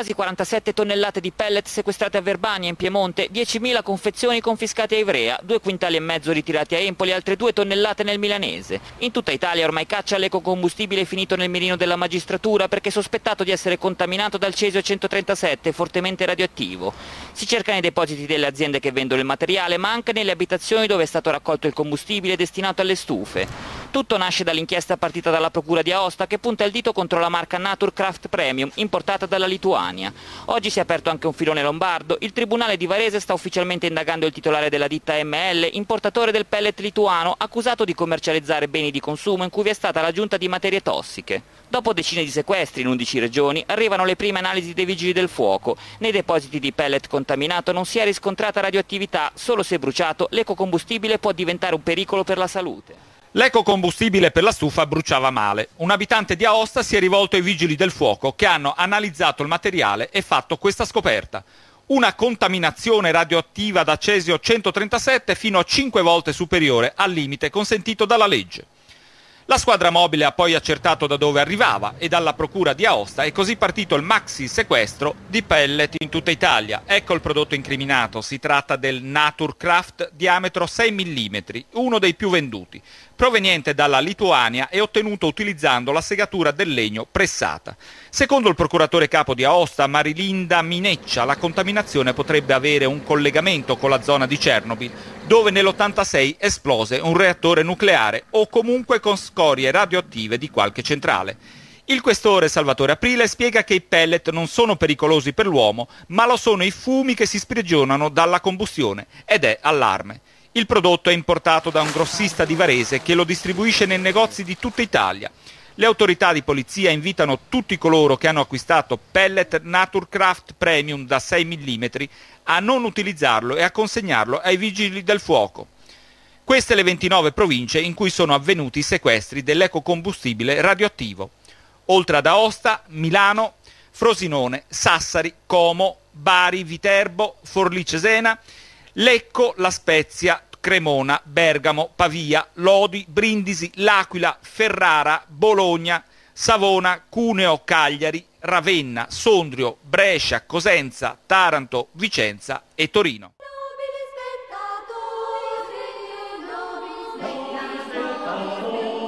Quasi 47 tonnellate di pellet sequestrate a Verbania in Piemonte, 10.000 confezioni confiscate a Ivrea, 2,5 quintali ritirati a Empoli e altre 2 tonnellate nel Milanese. In tutta Italia ormai caccia all'ecocombustibile finito nel mirino della magistratura perché sospettato di essere contaminato dal cesio 137 fortemente radioattivo. Si cerca nei depositi delle aziende che vendono il materiale, ma anche nelle abitazioni dove è stato raccolto il combustibile destinato alle stufe. Tutto nasce dall'inchiesta partita dalla Procura di Aosta che punta il dito contro la marca Naturcraft Premium importata dalla Lituania. Oggi si è aperto anche un filone lombardo. Il Tribunale di Varese sta ufficialmente indagando il titolare della ditta ML, importatore del pellet lituano, accusato di commercializzare beni di consumo in cui vi è stata l'aggiunta di materie tossiche. Dopo decine di sequestri in 11 regioni, arrivano le prime analisi dei vigili del fuoco. Nei depositi di pellet contaminato non si è riscontrata radioattività, solo se bruciato l'ecocombustibile può diventare un pericolo per la salute. L'ecocombustibile per la stufa bruciava male. Un abitante di Aosta si è rivolto ai vigili del fuoco che hanno analizzato il materiale e fatto questa scoperta. Una contaminazione radioattiva da cesio 137 fino a 5 volte superiore al limite consentito dalla legge. La squadra mobile ha poi accertato da dove arrivava e dalla Procura di Aosta è così partito il maxi sequestro di pellet in tutta Italia. Ecco il prodotto incriminato, si tratta del Naturcraft diametro 6 mm, uno dei più venduti, proveniente dalla Lituania e ottenuto utilizzando la segatura del legno pressata. Secondo il procuratore capo di Aosta, Marilinda Mineccia, la contaminazione potrebbe avere un collegamento con la zona di Chernobyl, dove nell'86 esplose un reattore nucleare o comunque con scorie radioattive di qualche centrale. Il questore Salvatore Aprile spiega che i pellet non sono pericolosi per l'uomo, ma lo sono i fumi che si sprigionano dalla combustione, ed è allarme. Il prodotto è importato da un grossista di Varese che lo distribuisce nei negozi di tutta Italia. Le autorità di polizia invitano tutti coloro che hanno acquistato pellet Naturcraft Premium da 6 mm a non utilizzarlo e a consegnarlo ai vigili del fuoco. Queste le 29 province in cui sono avvenuti i sequestri dell'ecocombustibile radioattivo. Oltre ad Aosta, Milano, Frosinone, Sassari, Como, Bari, Viterbo, Forlì Cesena, Lecco, La Spezia, Cremona, Bergamo, Pavia, Lodi, Brindisi, L'Aquila, Ferrara, Bologna, Savona, Cuneo, Cagliari, Ravenna, Sondrio, Brescia, Cosenza, Taranto, Vicenza e Torino. Nobili spettatori,